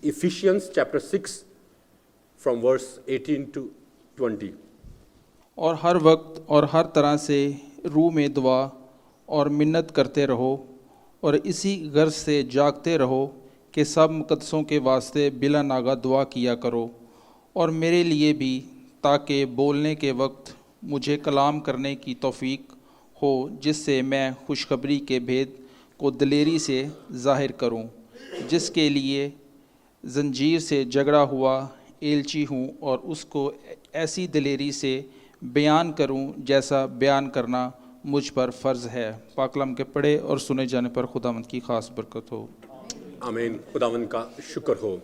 Ephesians chapter 6 from verse 18 to 20. اور ہر وقت اور ہر طرح سے روح میں دعا اور منت کرتے رہو اور اسی غرض سے جاگتے رہو کہ سب مقدسوں کے واسطے بلا ناغہ دعا کیا کرو، اور میرے لیے بھی، تاکہ بولنے کے وقت مجھے کلام کرنے کی توفیق ہو، جس سے میں خوشخبری کے بھید کو دلیری سے ظاہر کروں، جس کے لیے زنجیر سے جگڑا ہوا ایلچی ہوں، اور اس کو ایسی دلیری سے بیان کروں جیسا بیان کرنا مجھ پر فرض ہے۔ پاک کلام کے پڑھے اور سنے جانے پر خداوند کی خاص برکت ہو۔ آمین۔ خداوند کا شکر ہو۔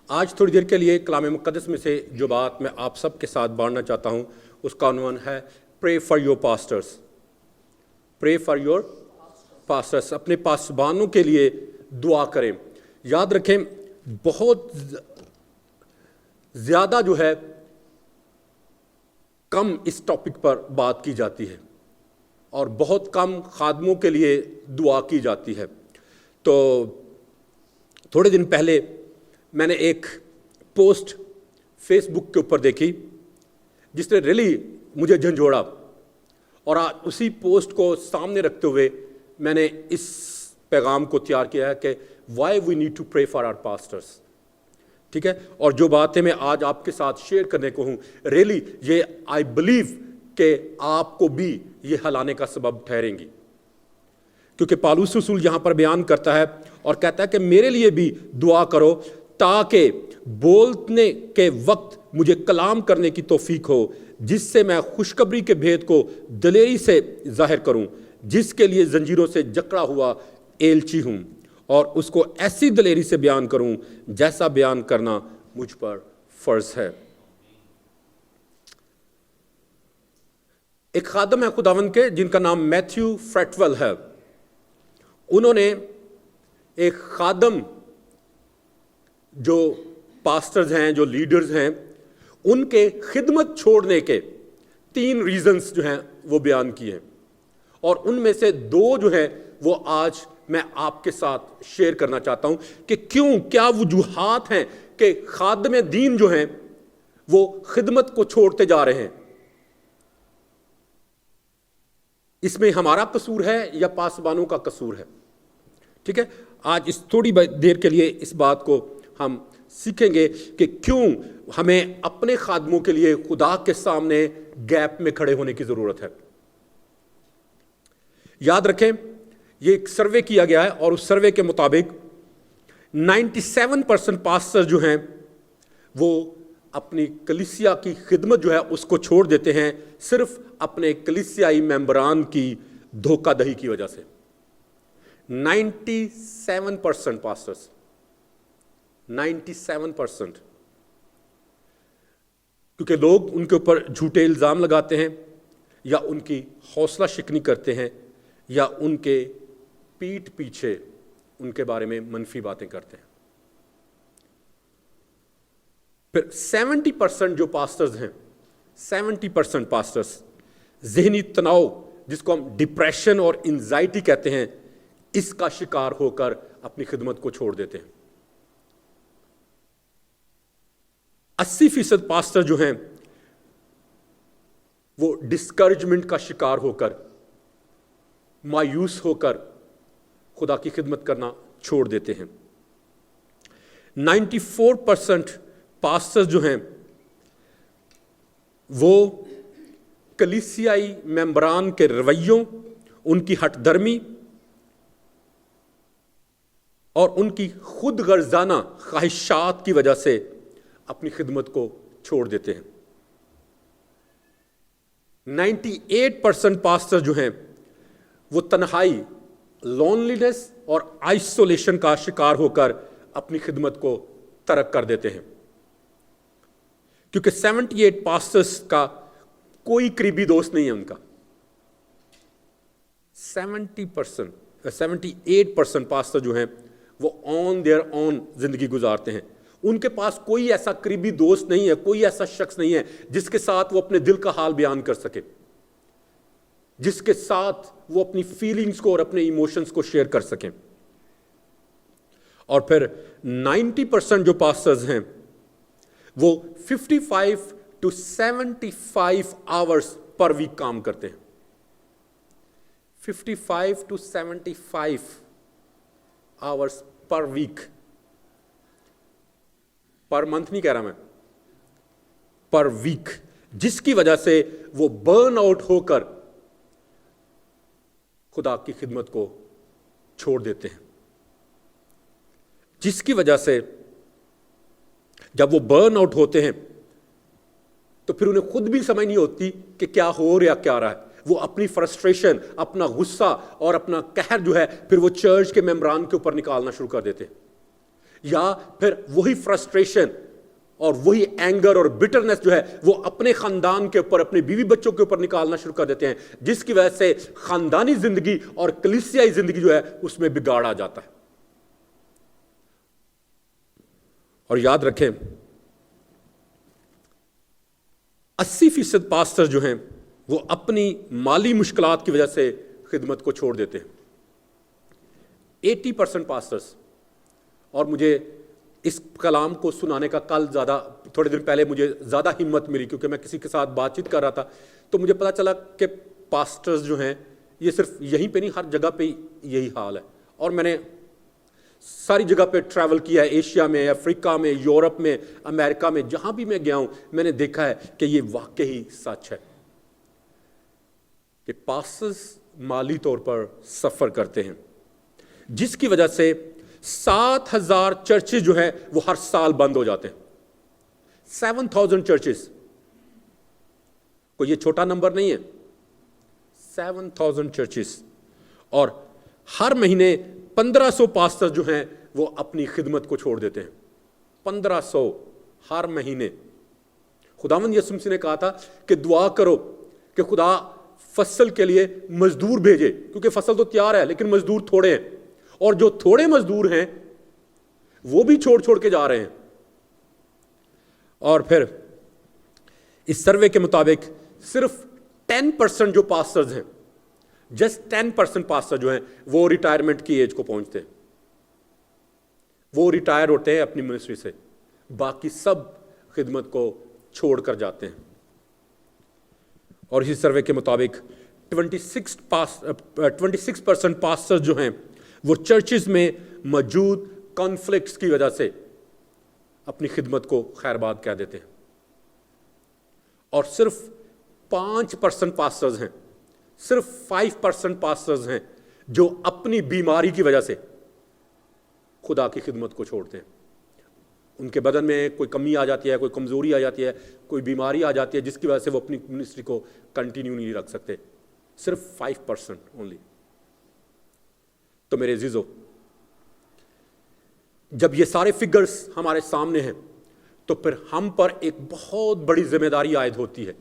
آج تھوڑی دیر کے لیے کلام مقدس میں سے جو بات میں آپ سب کے ساتھ بانٹنا چاہتا ہوں اس کا عنوان ہے pray for your pastors. Pray for your pastors, اپنے پاسبانوں کے لیے دعا کریں۔ یاد رکھیں، بہت زیادہ جو ہے کم اس ٹاپک پر بات کی جاتی ہے اور بہت کم خادموں کے لیے دعا کی جاتی ہے۔ تو تھوڑے دن پہلے میں نے ایک پوسٹ فیس بک کے اوپر دیکھی جس نے ریلی مجھے جھنجھوڑا، اور اسی پوسٹ کو سامنے رکھتے ہوئے میں نے اس پیغام کو تیار کیا ہے کہ why we need to pray for our pastors. ٹھیک ہے، اور جو باتیں میں آج آپ کے ساتھ شیئر کرنے کو ہوں، ریلی یہ آئی بلیو کہ آپ کو بھی یہ ہلانے کا سبب ٹھہریں گی، کیونکہ پالوس رسول یہاں پر بیان کرتا ہے اور کہتا ہے کہ میرے لیے بھی دعا کرو تاکہ بولنے کے وقت مجھے کلام کرنے کی توفیق ہو، جس سے میں خوشخبری کے بھید کو دلیری سے ظاہر کروں، جس کے لیے زنجیروں سے جکڑا ہوا ایلچی ہوں، اور اس کو ایسی دلیری سے بیان کروں جیسا بیان کرنا مجھ پر فرض ہے۔ ایک خادم ہے خداوند کے جن کا نام میتھیو فریٹول ہے۔ انہوں نے ایک خادم جو پاسٹرز ہیں، جو لیڈرز ہیں، ان کے خدمت چھوڑنے کے 3 ریزنز جو ہیں وہ بیان کیے ہیں، اور ان میں سے 2 جو ہیں وہ آج میں آپ کے ساتھ شیئر کرنا چاہتا ہوں کہ کیا وجوہات ہیں کہ خادم دین جو ہیں وہ خدمت کو چھوڑتے جا رہے ہیں۔ اس میں ہمارا قصور ہے یا پاسبانوں کا قصور ہے؟ ٹھیک ہے، آج اس تھوڑی دیر کے لیے اس بات کو ہم سیکھیں گے کہ کیوں ہمیں اپنے خادموں کے لیے خدا کے سامنے گیپ میں کھڑے ہونے کی ضرورت ہے۔ یاد رکھیں، یہ ایک سروے کیا گیا ہے اور اس سروے کے مطابق 97% پاسٹر جو ہیں وہ اپنی کلیسیا کی خدمت جو ہے اس کو چھوڑ دیتے ہیں، صرف اپنے کلیسیائی ممبران کی دھوکہ دہی کی وجہ سے۔ 97% پاسٹرز، 97%، کیونکہ لوگ ان کے اوپر جھوٹے الزام لگاتے ہیں یا ان کی حوصلہ شکنی کرتے ہیں یا ان کے پیٹھ پیچھے ان کے بارے میں منفی باتیں کرتے ہیں۔ پھر 70% جو پاسٹرز ہیں، 70% پاسٹرز ذہنی تناؤ، جس کو ہم ڈپریشن اور انزائٹی کہتے ہیں، اس کا شکار ہو کر اپنی خدمت کو چھوڑ دیتے ہیں۔ 80% پاسٹر جو ہیں وہ ڈسکریجمنٹ کا شکار ہو کر، مایوس ہو کر خدا کی خدمت کرنا چھوڑ دیتے ہیں۔ 94% پاسٹر جو ہیں وہ کلیسیائی ممبران کے رویوں، ان کی ہٹ درمی اور ان کی خود غرضانہ خواہشات کی وجہ سے اپنی خدمت کو چھوڑ دیتے ہیں۔ 98% پاسٹر جو ہیں وہ تنہائی، لونلینس اور آئسولیشن کا شکار ہو کر اپنی خدمت کو ترک کر دیتے ہیں، کیونکہ 78 پاسٹرز کا کوئی قریبی دوست نہیں ہے ان کا۔ 78% پاسٹر جو ہیں وہ آن دیئر اون زندگی گزارتے ہیں، ان کے پاس کوئی ایسا قریبی دوست نہیں ہے، کوئی ایسا شخص نہیں ہے جس کے ساتھ وہ اپنے دل کا حال بیان کر سکے۔ جس کے ساتھ وہ اپنی فیلنگز کو اور اپنے ایموشنز کو شیئر کر سکیں. اور پھر 90% جو پاسٹرز ہیں وہ 55 to 75 hours پر ویک کام کرتے ہیں. 55 to 75 hours per week. Per month نہیں کہہ رہا میں, پر ویک, جس کی وجہ سے وہ برن آؤٹ ہو کر خدا کی خدمت کو چھوڑ دیتے ہیں. جس کی وجہ سے جب وہ برن آؤٹ ہوتے ہیں تو پھر انہیں خود بھی سمجھ نہیں ہوتی کہ کیا ہو رہا کیا رہا ہے. وہ اپنی فرسٹریشن, اپنا غصہ اور اپنا قہر جو ہے پھر وہ چرچ کے ممبران کے اوپر نکالنا شروع کر دیتے ہیں, یا پھر وہی فرسٹریشن اور وہی اینگر اور بٹرنس جو ہے وہ اپنے خاندان کے اوپر, اپنے بیوی بچوں کے اوپر نکالنا شروع کر دیتے ہیں, جس کی وجہ سے خاندانی زندگی اور کلیسیائی زندگی جو ہے اس میں بگاڑ آ جاتا ہے. اور یاد رکھیں 80% پاسٹر جو ہیں وہ اپنی مالی مشکلات کی وجہ سے خدمت کو چھوڑ دیتے ہیں. 80% پاسٹرز, اور مجھے اس کلام کو سنانے کا کل تھوڑے دن پہلے مجھے زیادہ ہمت ملی, کیونکہ میں کسی کے ساتھ بات چیت کر رہا تھا تو مجھے پتا چلا کہ پاسٹرز جو ہیں یہ صرف یہیں پہ نہیں, ہر جگہ پہ یہی حال ہے. اور میں نے ساری جگہ پہ ٹریول کیا ہے, ایشیا میں, افریقہ میں, یورپ میں, امریکہ میں, جہاں بھی میں گیا ہوں میں نے دیکھا ہے کہ یہ واقعی سچ ہے کہ پاسٹرز مالی طور پر سفر کرتے ہیں, جس کی وجہ سے 7,000 چرچز جو ہیں وہ ہر سال بند ہو جاتے ہیں. 7,000 چرچز, کوئی یہ چھوٹا نمبر نہیں ہے. 7,000 چرچز, اور ہر مہینے 1,500 پاسٹر جو ہیں وہ اپنی خدمت کو چھوڑ دیتے ہیں. 1,500 ہر مہینے. خداوند یسوع مسیح نے کہا تھا کہ دعا کرو کہ خدا فصل کے لیے مزدور بھیجے, کیونکہ فصل تو تیار ہے لیکن مزدور تھوڑے ہیں, اور جو تھوڑے مزدور ہیں وہ بھی چھوڑ کے جا رہے ہیں. اور پھر اس سروے کے مطابق صرف 10% جو پاسٹرز ہیں, جسٹ 10% پاسٹر جو ہیں وہ ریٹائرمنٹ کی ایج کو پہنچتے ہیں, وہ ریٹائر ہوتے ہیں اپنی منسٹری سے, باقی سب خدمت کو چھوڑ کر جاتے ہیں. اور اسی سروے کے مطابق 26% پاسٹر جو ہیں وہ چرچز میں موجود کانفلکٹس کی وجہ سے اپنی خدمت کو خیر باد کہہ دیتے ہیں. اور صرف 5% پاسٹرز ہیں, صرف 5% پاسٹرز ہیں جو اپنی بیماری کی وجہ سے خدا کی خدمت کو چھوڑتے ہیں. ان کے بدن میں کوئی کمی آ جاتی ہے, کوئی کمزوری آ جاتی ہے, کوئی بیماری آ جاتی ہے, جس کی وجہ سے وہ اپنی منسٹری کو کنٹینیو نہیں رکھ سکتے. صرف 5% اونلی. تو میرے عزیزو, جب یہ سارے فگرز ہمارے سامنے ہیں تو پھر ہم پر ایک بہت بڑی ذمہ داری عائد ہوتی ہے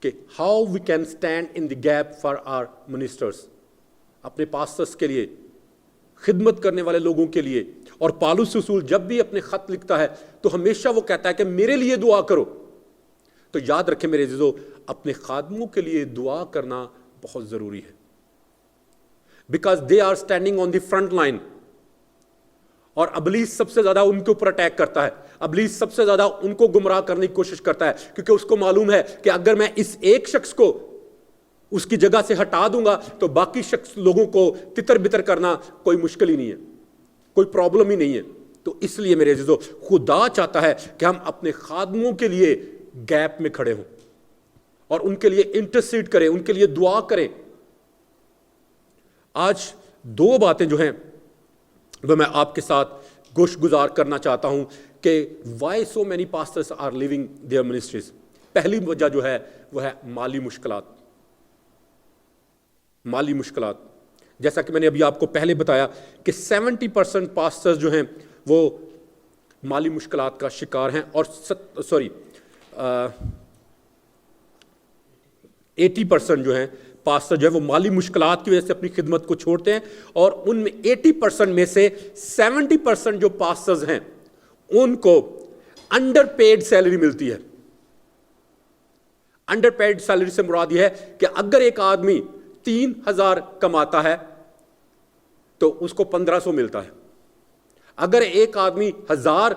کہ how we can stand in the gap for our ministers, اپنے پاسٹرز کے لیے, خدمت کرنے والے لوگوں کے لیے. اور پالوس رسول جب بھی اپنے خط لکھتا ہے تو ہمیشہ وہ کہتا ہے کہ میرے لیے دعا کرو. تو یاد رکھیں میرے عزیزو, اپنے خادموں کے لیے دعا کرنا بہت ضروری ہے, because they are standing on the front line. اور ابلیس سب سے زیادہ ان کے اوپر اٹیک کرتا ہے, ابلیس سب سے زیادہ ان کو گمراہ کرنے کی کوشش کرتا ہے, کیونکہ اس کو معلوم ہے کہ اگر میں اس ایک شخص کو اس کی جگہ سے ہٹا دوں گا تو باقی لوگوں کو تتر بتر کرنا کوئی مشکل ہی نہیں ہے, کوئی پرابلم ہی نہیں ہے. تو اس لیے میرے عزیزو, خدا چاہتا ہے کہ ہم اپنے خادموں کے لیے گیپ میں کھڑے ہوں اور ان کے لیے انٹرسیڈ کریں, ان کے لیے دعا کریں. آج 2 باتیں جو ہیں وہ میں آپ کے ساتھ گوش گزار کرنا چاہتا ہوں کہ why so many pastors are leaving their ministries. پہلی وجہ جو ہے وہ ہے مالی مشکلات. مالی مشکلات, جیسا کہ میں نے ابھی آپ کو پہلے بتایا کہ 70% پاسٹرز جو ہیں وہ مالی مشکلات کا شکار ہیں, اور 80% جو ہیں پاسٹر جو ہے وہ مالی مشکلات کی وجہ سے اپنی خدمت کو چھوڑتے ہیں. اور ان میں 80% میں سے 70% جو پاسٹرز ہیں ان کو انڈر پیڈ سیلری ملتی ہے. انڈر پیڈ سیلری سے مراد یہ ہے کہ اگر ایک آدمی 3,000 کماتا ہے تو اس کو 1,500 ملتا ہے. اگر ایک آدمی 1,000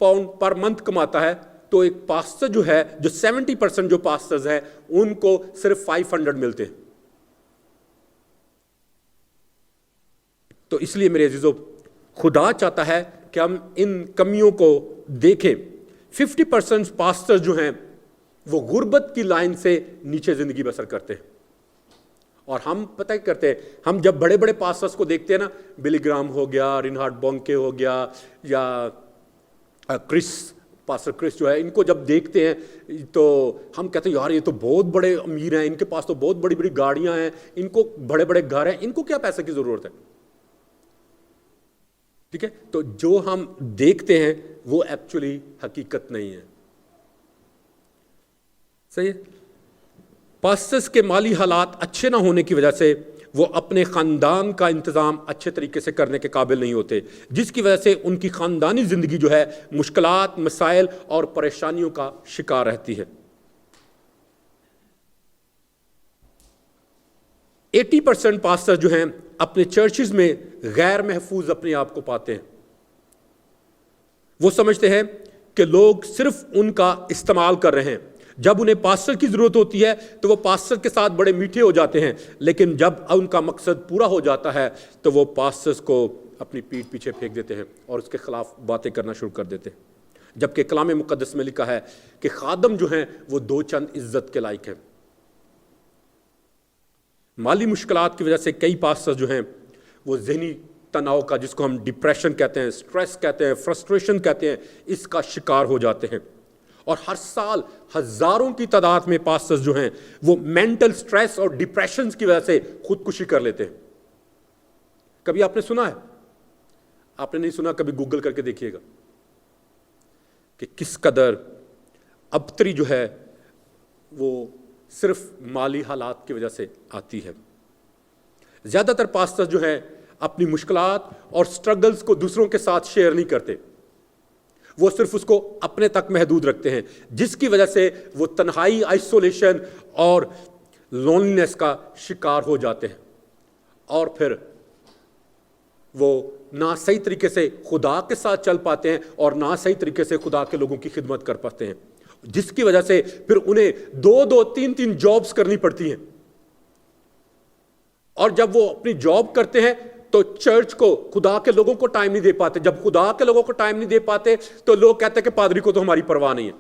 پاؤنڈ پر منتھ کماتا ہے تو ایک پاسٹر جو ہے، جو 70% جو پاسٹرز ہیں ان کو صرف 500 ملتے ہیں. تو اس لیے میرے عزیزو، خدا چاہتا ہے کہ ہم ان کمیوں کو دیکھیں. 50% پاسٹر جو ہیں وہ غربت کی لائن سے نیچے زندگی بسر کرتے ہیں. اور ہم پتہ ہی کرتے ہیں، ہم جب بڑے بڑے پاسٹرز کو دیکھتے ہیں نا، بلی گرام ہو گیا، رینہارڈ بونکے ہو گیا، یا پاسٹر کرس جو ہے، ان کو جب دیکھتے ہیں تو ہم کہتے ہیں یار یہ تو بہت بڑے امیر ہیں، ان کے پاس تو بہت بڑی بڑی گاڑیاں ہیں، ان کو بڑے بڑے گھر ہیں، ان کو کیا پیسے کی ضرورت ہے؟ ٹھیک ہے. تو جو ہم دیکھتے ہیں وہ ایکچولی حقیقت نہیں ہے. صحیح ہے. پاسٹرز کے مالی حالات اچھے نہ ہونے کی وجہ سے وہ اپنے خاندان کا انتظام اچھے طریقے سے کرنے کے قابل نہیں ہوتے، جس کی وجہ سے ان کی خاندانی زندگی جو ہے مشکلات، مسائل اور پریشانیوں کا شکار رہتی ہے. 80% پاسٹر جو ہیں اپنے چرچز میں غیر محفوظ اپنے آپ کو پاتے ہیں. وہ سمجھتے ہیں کہ لوگ صرف ان کا استعمال کر رہے ہیں. جب انہیں پاسٹر کی ضرورت ہوتی ہے تو وہ پاسٹر کے ساتھ بڑے میٹھے ہو جاتے ہیں، لیکن جب ان کا مقصد پورا ہو جاتا ہے تو وہ پاسٹرز کو اپنی پیٹھ پیچھے پھینک دیتے ہیں اور اس کے خلاف باتیں کرنا شروع کر دیتے ہیں. جبکہ کلام مقدس میں لکھا ہے کہ خادم جو ہیں وہ 2 چند عزت کے لائق ہیں. مالی مشکلات کی وجہ سے کئی پاسٹر جو ہیں وہ ذہنی تناؤ کا، جس کو ہم ڈپریشن کہتے ہیں، سٹریس کہتے ہیں، فرسٹریشن کہتے ہیں، اس کا شکار ہو جاتے ہیں. اور ہر سال ہزاروں کی تعداد میں پاسٹرز جو ہیں وہ مینٹل سٹریس اور ڈپریشن کی وجہ سے خودکشی کر لیتے ہیں. کبھی آپ نے سنا ہے؟ آپ نے نہیں سنا، کبھی گوگل کر کے دیکھیے گا کہ کس قدر ابتری جو ہے وہ صرف مالی حالات کی وجہ سے آتی ہے. زیادہ تر پاسٹر جو ہیں اپنی مشکلات اور سٹرگلز کو دوسروں کے ساتھ شیئر نہیں کرتے، وہ صرف اس کو اپنے تک محدود رکھتے ہیں، جس کی وجہ سے وہ تنہائی، آئسولیشن اور لونلینس کا شکار ہو جاتے ہیں. اور پھر وہ نہ صحیح طریقے سے خدا کے ساتھ چل پاتے ہیں اور نہ صحیح طریقے سے خدا کے لوگوں کی خدمت کر پاتے ہیں، جس کی وجہ سے پھر انہیں 2 3 جابز کرنی پڑتی ہیں. اور جب وہ اپنی جاب کرتے ہیں تو چرچ کو، خدا کے لوگوں کو ٹائم نہیں دے پاتے. جب خدا کے لوگوں کو ٹائم نہیں دے پاتے تو لوگ کہتے ہیں کہ پادری کو تو ہماری پرواہ نہیں ہے.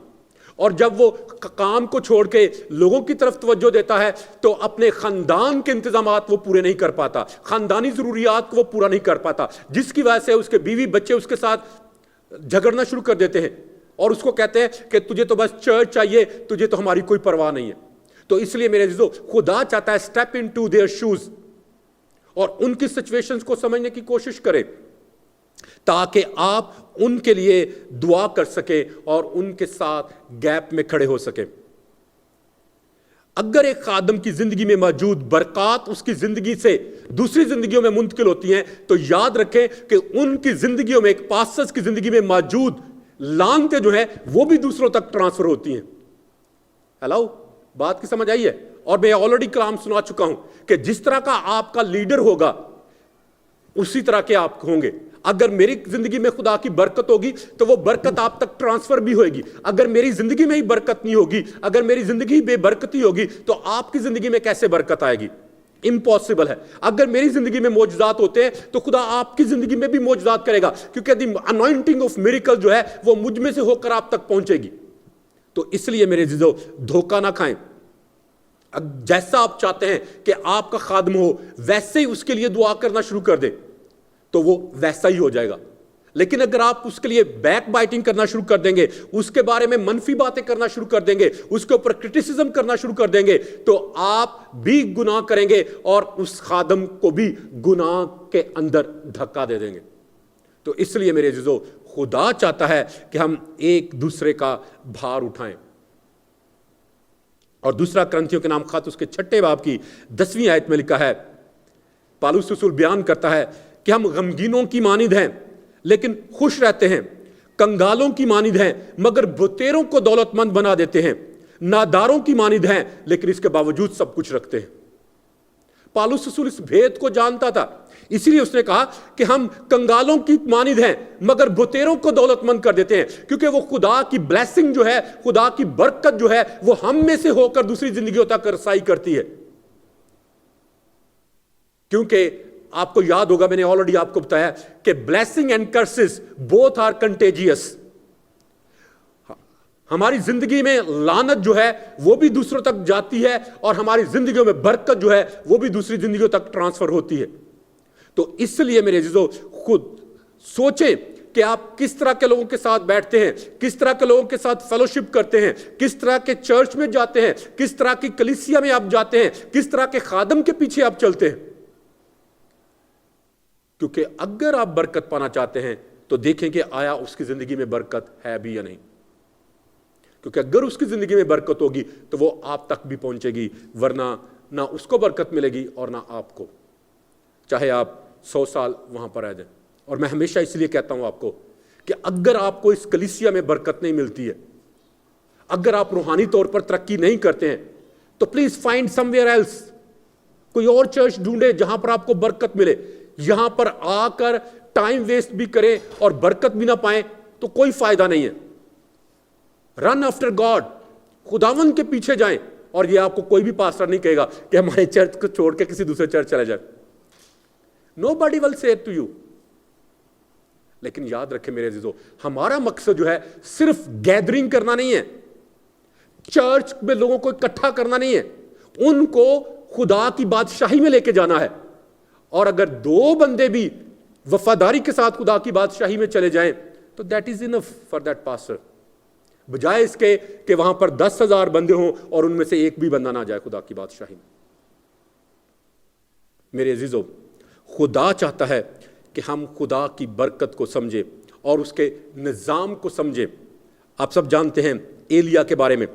اور جب وہ کام کو چھوڑ کے لوگوں کی طرف توجہ دیتا ہے تو اپنے خاندان کے انتظامات وہ پورے نہیں کر پاتا، خاندانی ضروریات کو وہ پورا نہیں کر پاتا، جس کی وجہ سے اس کے بیوی بچے اس کے ساتھ جھگڑنا شروع کر دیتے ہیں اور اس کو کہتے ہیں کہ تجھے تو بس چرچ چاہیے، تجھے تو ہماری کوئی پرواہ نہیں ہے. تو اس لیے میرے عزیزو، خدا چاہتا ہے step into their shoes اور ان کی سچویشنز کو سمجھنے کی کوشش کریں تاکہ آپ ان کے لیے دعا کر سکیں اور ان کے ساتھ گیپ میں کھڑے ہو سکیں. اگر ایک خادم کی زندگی میں موجود برکات اس کی زندگی سے دوسری زندگیوں میں منتقل ہوتی ہیں تو یاد رکھیں کہ ان کی زندگیوں میں، ایک پاسٹر کی زندگی میں موجود لانتیں جو ہیں وہ بھی دوسروں تک ٹرانسفر ہوتی ہیں. ہیلو، بات کی سمجھ آئی ہے؟ اور میں آلریڈی کلام سنا چکا ہوں کہ جس طرح کا آپ کا لیڈر ہوگا اسی طرح کے آپ ہوں گے. اگر میری زندگی میں خدا کی برکت ہوگی تو وہ برکت آپ تک ٹرانسفر بھی ہوئے گی. اگر میری زندگی میں ہی برکت نہیں ہوگی، اگر میری زندگی بے برکتی ہوگی تو آپ کی زندگی میں کیسے برکت آئے گی؟ امپاسبل ہے. اگر میری زندگی میں معجزات ہوتے ہیں تو خدا آپ کی زندگی میں بھی معجزات کرے گا، کیونکہ دی انوائنٹنگ آف میریکل جو ہے وہ مجھ میں سے ہو کر آپ تک پہنچے گی. تو اس لیے میرے عزیزو، دھوکہ نہ کھائیں. جیسا آپ چاہتے ہیں کہ آپ کا خادم ہو ویسے ہی اس کے لیے دعا کرنا شروع کر دیں تو وہ ویسا ہی ہو جائے گا. لیکن اگر آپ اس کے لیے بیک بائٹنگ کرنا شروع کر دیں گے، اس کے بارے میں منفی باتیں کرنا شروع کر دیں گے، اس کے اوپر کرٹیسزم کرنا شروع کر دیں گے تو آپ بھی گناہ کریں گے اور اس خادم کو بھی گناہ کے اندر دھکا دے دیں گے. تو اس لیے میرے عزیزو، خدا چاہتا ہے کہ ہم ایک دوسرے کا بھار اٹھائیں. اور دوسرا کرنتھیوں کے نام خط اس کے 6 باب کی 10ویں آیت میں لکھا ہے، پالوس رسول بیان کرتا ہے کہ ہم غمگینوں کی مانند ہیں لیکن خوش رہتے ہیں، کنگالوں کی مانند ہیں مگر بتیروں کو دولت مند بنا دیتے ہیں، ناداروں کی مانند ہیں لیکن اس کے باوجود سب کچھ رکھتے ہیں۔ پالوس رسول اس بھید کو جانتا تھا، اسی لیے اس نے کہا کہ ہم کنگالوں کی مانند ہیں مگر بتیروں کو دولت مند کر دیتے ہیں، کیونکہ وہ خدا کی بلیسنگ جو ہے، خدا کی برکت جو ہے، وہ ہم میں سے ہو کر دوسری زندگیوں تک رسائی کرتی ہے۔ کیونکہ آپ کو یاد ہوگا، میں نے آلریڈی آپ کو بتایا کہ blessing and curses both are contagious. ہماری زندگی میں لعنت جو ہے وہ بھی دوسروں تک جاتی ہے، اور ہماری زندگیوں میں برکت جو ہے وہ بھی دوسری زندگیوں تک ٹرانسفر ہوتی ہے۔ تو اس لیے میرے عزیزو، خود سوچیں کہ آپ کس طرح کے لوگوں کے ساتھ بیٹھتے ہیں، کس طرح کے لوگوں کے ساتھ فیلوشپ کرتے ہیں، کس طرح کے چرچ میں جاتے ہیں، کس طرح کی کلیسیا میں آپ جاتے ہیں، کس طرح کے خادم کے پیچھے آپ چلتے ہیں۔ کیونکہ اگر آپ برکت پانا چاہتے ہیں تو دیکھیں کہ آیا اس کی زندگی میں برکت ہے بھی یا نہیں، کیونکہ اگر اس کی زندگی میں برکت ہوگی تو وہ آپ تک بھی پہنچے گی، ورنہ نہ اس کو برکت ملے گی اور نہ آپ کو، چاہے آپ 100 سال وہاں پر رہ جائیں۔ اور میں ہمیشہ اس لیے کہتا ہوں آپ کو کہ اگر آپ کو اس کلیسیا میں برکت نہیں ملتی ہے، اگر آپ روحانی طور پر ترقی نہیں کرتے ہیں، تو please find somewhere else, کوئی اور چرچ ڈھونڈے جہاں پر آپ کو برکت ملے۔ یہاں پر آ کر ٹائم ویسٹ بھی کریں اور برکت بھی نہ پائیں تو کوئی فائدہ نہیں ہے۔ رن آفٹر گاڈ، خداوند کے پیچھے جائیں، اور یہ آپ کو کوئی بھی پاسٹر نہیں کہے گا کہ ہمارے چرچ کو چھوڑ کے کسی دوسرے چرچ چلے جائے۔ Nobody will say it to you۔ لیکن یاد رکھیں میرے عزیزو، ہمارا مقصد جو ہے صرف گیدرنگ کرنا نہیں ہے، چرچ میں لوگوں کو اکٹھا کرنا نہیں ہے، ان کو خدا کی بادشاہی میں لے کے جانا ہے۔ اور اگر 2 بندے بھی وفاداری کے ساتھ خدا کی بادشاہی میں چلے جائیں تو that is enough for that pastor, بجائے اس کے کہ وہاں پر 10,000 بندے ہوں اور ان میں سے ایک بھی بندہ نہ جائے خدا کی بادشاہی میں۔ میرے عزیزو، خدا چاہتا ہے کہ ہم خدا کی برکت کو سمجھیں اور اس کے نظام کو سمجھیں۔ آپ سب جانتے ہیں ایلیا کے بارے میں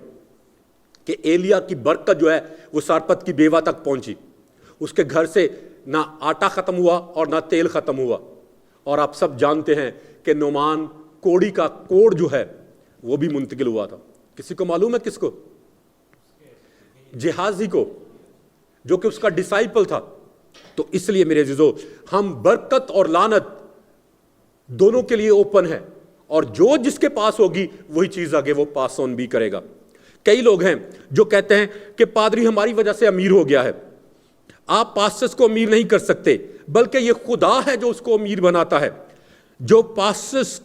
کہ ایلیا کی برکت جو ہے وہ سارپت کی بیوہ تک پہنچی، اس کے گھر سے نہ آٹا ختم ہوا اور نہ تیل ختم ہوا۔ اور آپ سب جانتے ہیں کہ نعمان کوڑی کا کوڑ جو ہے وہ بھی منتقل ہوا تھا۔ کسی کو معلوم ہے کس کو؟ جہازی کو، جو کہ اس کا ڈسائپل تھا۔ تو اس لیے میرے عزیزو، ہم برکت اور لعنت دونوں کے لیے اوپن ہے، اور جو جس کے پاس ہوگی وہی چیز آگے وہ پاس آن بھی کرے گا۔ کئی لوگ ہیں جو کہتے ہیں کہ پادری ہماری وجہ سے امیر ہو گیا ہے۔ آپ پاسٹرز کو امیر نہیں کر سکتے، بلکہ یہ خدا ہے جو اس کو امیر بناتا ہے۔ جو پاسٹرز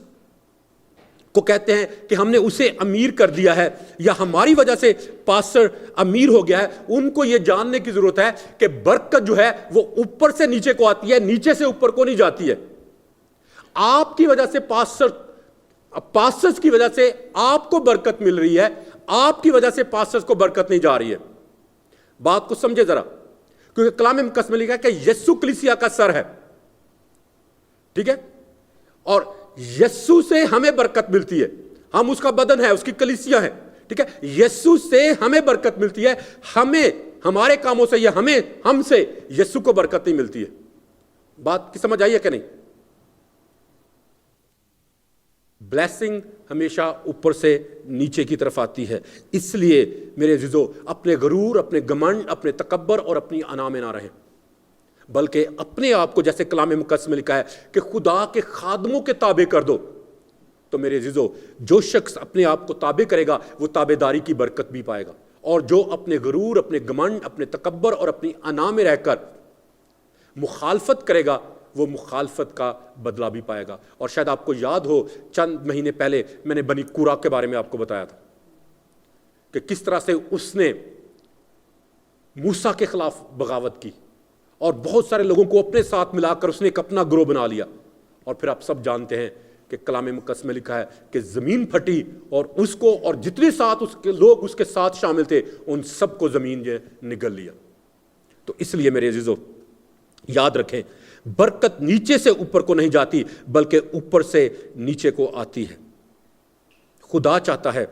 کو کہتے ہیں کہ ہم نے اسے امیر کر دیا ہے یا ہماری وجہ سے پاسٹر امیر ہو گیا ہے، ان کو یہ جاننے کی ضرورت ہے کہ برکت جو ہے وہ اوپر سے نیچے کو آتی ہے، نیچے سے اوپر کو نہیں جاتی ہے۔ آپ کی وجہ سے پاسٹرز کی وجہ سے آپ کو برکت مل رہی ہے، آپ کی وجہ سے پاسٹرز کو برکت نہیں جا رہی ہے۔ بات کو سمجھے ذرا، کیونکہ کلام مقدس میں لکھا ہے کہ یسوع کلیسیا کا سر ہے، ٹھیک ہے؟ اور یسوع سے ہمیں برکت ملتی ہے، ہم اس کا بدن ہے، اس کی کلیسیا ہے، ٹھیک ہے؟ یسوع سے ہمیں برکت ملتی ہے، ہمیں ہمارے کاموں سے یا ہم سے یسوع کو برکت نہیں ملتی ہے۔ بات کی سمجھ آئی ہے کہ نہیں؟ بلیسنگ ہمیشہ اوپر سے نیچے کی طرف آتی ہے۔ اس لیے میرے عزیزو، اپنے غرور، اپنے گمنڈ، اپنے تکبر اور اپنی انا میں نہ رہیں، بلکہ اپنے آپ کو، جیسے کلام مقدس میں لکھا ہے کہ خدا کے خادموں کے تابع کر دو۔ تو میرے عزیزو، جو شخص اپنے آپ کو تابع کرے گا وہ تابع داری کی برکت بھی پائے گا، اور جو اپنے غرور، اپنے گمنڈ، اپنے تکبر اور اپنی انا میں رہ کر مخالفت کرے گا وہ مخالفت کا بدلہ بھی پائے گا۔ اور شاید آپ کو یاد ہو، چند مہینے پہلے میں نے بنی کورا کے بارے میں آپ کو بتایا تھا کہ کس طرح سے اس نے موسیٰ کے خلاف بغاوت کی اور بہت سارے لوگوں کو اپنے ساتھ ملا کر اس نے ایک اپنا گروہ بنا لیا۔ اور پھر آپ سب جانتے ہیں کہ کلام مقدس میں لکھا ہے کہ زمین پھٹی اور اس کو اور جتنے ساتھ اس کے لوگ اس کے ساتھ شامل تھے ان سب کو زمین نے نگل لیا۔ تو اس لیے میرے عزیزو، یاد رکھیں، برکت نیچے سے اوپر کو نہیں جاتی بلکہ اوپر سے نیچے کو آتی ہے۔ خدا چاہتا ہے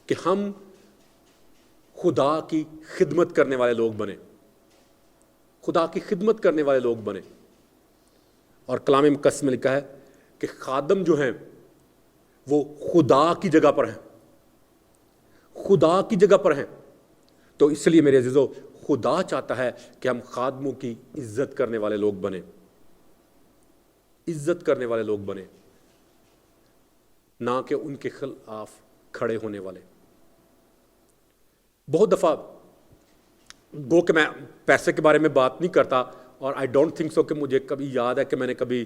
کہ ہم خدا کی خدمت کرنے والے لوگ بنیں، خدا کی خدمت کرنے والے لوگ بنیں۔ اور کلام مقدس میں لکھا ہے کہ خادم جو ہیں وہ خدا کی جگہ پر ہیں، خدا کی جگہ پر ہیں. تو اس لیے میرے عزیزو خدا چاہتا ہے کہ ہم خادموں کی عزت کرنے والے لوگ بنیں, عزت کرنے والے لوگ بنیں, نہ کہ ان کے خلاف کھڑے ہونے والے. بہت دفعہ گو کہ میں پیسے کے بارے میں بات نہیں کرتا, اور آئی ڈونٹ تھنک سو کہ مجھے کبھی یاد ہے کہ میں نے کبھی